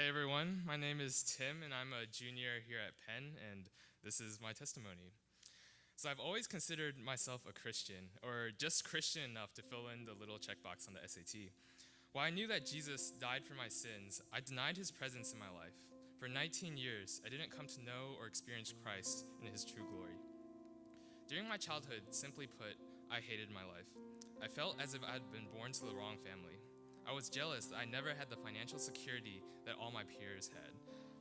Hey everyone, my name is Tim and I'm a junior here at Penn, and this is my testimony. So I've always considered myself a Christian, or just Christian enough to fill in the little checkbox on the SAT. While I knew that Jesus died for my sins, I denied his presence in my life. For 19 years, I didn't come to know or experience Christ in his true glory. During my childhood, simply put, I hated my life. I felt as if I had been born to the wrong family. I was jealous that I never had the financial security that all my peers had.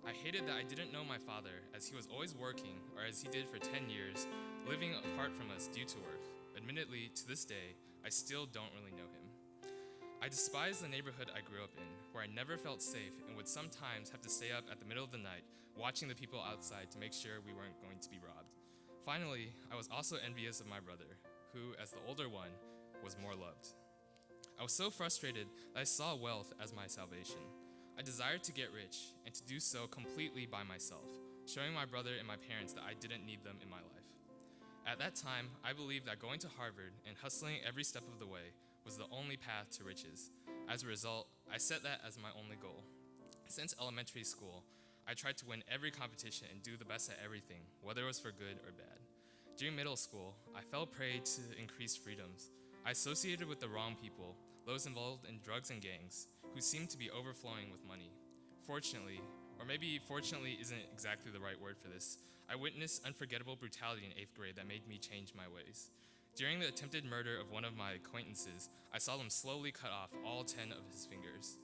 I hated that I didn't know my father, as he was always working, or as he did for 10 years, living apart from us due to work. Admittedly, to this day, I still don't really know him. I despised the neighborhood I grew up in, where I never felt safe and would sometimes have to stay up at the middle of the night, watching the people outside to make sure we weren't going to be robbed. Finally, I was also envious of my brother, who, as the older one, was more loved. I was so frustrated that I saw wealth as my salvation. I desired to get rich and to do so completely by myself, showing my brother and my parents that I didn't need them in my life. At that time, I believed that going to Harvard and hustling every step of the way was the only path to riches. As a result, I set that as my only goal. Since elementary school, I tried to win every competition and do the best at everything, whether it was for good or bad. During middle school, I fell prey to increased freedoms. I associated with the wrong people, those involved in drugs and gangs, who seemed to be overflowing with money. Fortunately, or maybe fortunately isn't exactly the right word for this, I witnessed unforgettable brutality in 8th grade that made me change my ways. During the attempted murder of one of my acquaintances, I saw them slowly cut off all 10 of his fingers.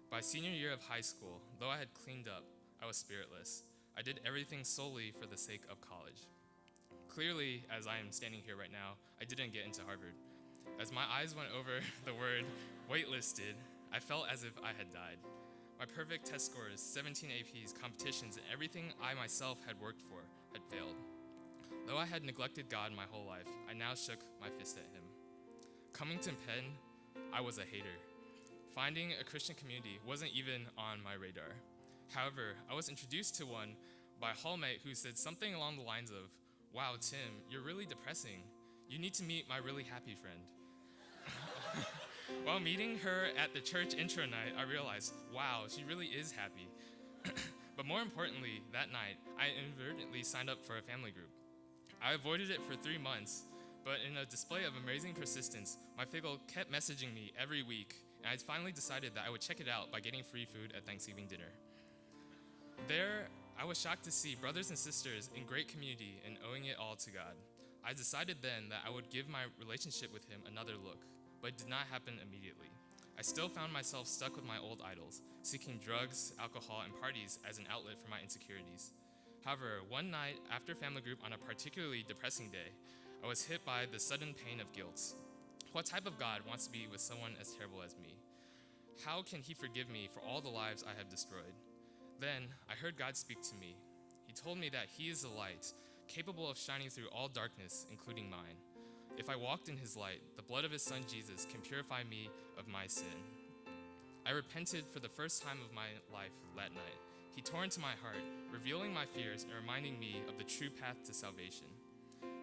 By senior year of high school, though I had cleaned up, I was spiritless. I did everything solely for the sake of college. Clearly, as I am standing here right now, I didn't get into Harvard. As my eyes went over the word waitlisted, I felt as if I had died. My perfect test scores, 17 APs, competitions, and everything I myself had worked for had failed. Though I had neglected God my whole life, I now shook my fist at him. Coming to Penn, I was a hater. Finding a Christian community wasn't even on my radar. However, I was introduced to one by a hallmate who said something along the lines of, "Wow, Tim, you're really depressing. You need to meet my really happy friend." While meeting her at the church intro night, I realized, wow, she really is happy. But more importantly, that night, I inadvertently signed up for a family group. I avoided it for 3 months, but in a display of amazing persistence, my faculty kept messaging me every week, and I finally decided that I would check it out by getting free food at Thanksgiving dinner. There, I was shocked to see brothers and sisters in great community and owing it all to God. I decided then that I would give my relationship with him another look, but it did not happen immediately. I still found myself stuck with my old idols, seeking drugs, alcohol, and parties as an outlet for my insecurities. However, one night after family group on a particularly depressing day, I was hit by the sudden pain of guilt. What type of God wants to be with someone as terrible as me? How can he forgive me for all the lives I have destroyed? Then I heard God speak to me. He told me that he is the light, capable of shining through all darkness, including mine. If I walked in his light, the blood of his son Jesus can purify me of my sin. I repented for the first time of my life that night. He tore into my heart, revealing my fears and reminding me of the true path to salvation.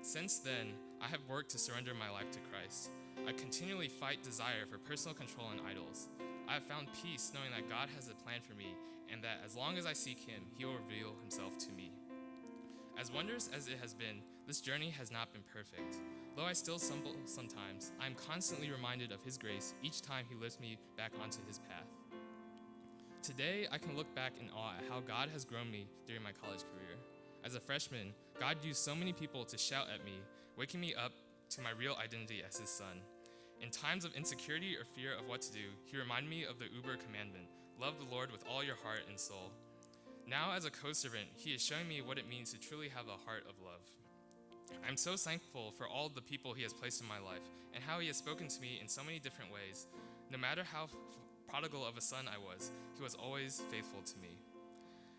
Since then, I have worked to surrender my life to Christ. I continually fight desire for personal control and idols. I have found peace knowing that God has a plan for me and that as long as I seek him, he will reveal himself to me. As wondrous as it has been, this journey has not been perfect. Though I still stumble sometimes, I am constantly reminded of his grace each time he lifts me back onto his path. Today, I can look back in awe at how God has grown me during my college career. As a freshman, God used so many people to shout at me, waking me up to my real identity as his son. In times of insecurity or fear of what to do, he reminded me of the Uber commandment, love the Lord with all your heart and soul. Now as a co-servant, he is showing me what it means to truly have a heart of love. I'm so thankful for all the people he has placed in my life and how he has spoken to me in so many different ways. No matter how prodigal of a son I was, he was always faithful to me.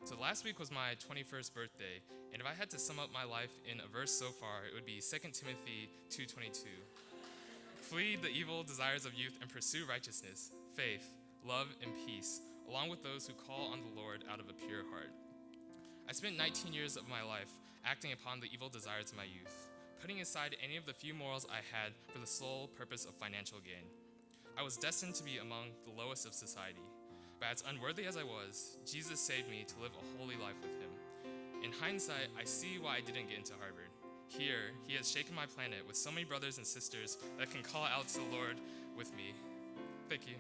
So last week was my 21st birthday, and if I had to sum up my life in a verse so far, it would be 2 Timothy 2:22. Flee the evil desires of youth and pursue righteousness, faith, love, and peace, along with those who call on the Lord out of a pure heart. I spent 19 years of my life acting upon the evil desires of my youth, putting aside any of the few morals I had for the sole purpose of financial gain. I was destined to be among the lowest of society. But as unworthy as I was, Jesus saved me to live a holy life with him. In hindsight, I see why I didn't get into Harvard. Here, he has shaken my planet with so many brothers and sisters that can call out to the Lord with me. Thank you.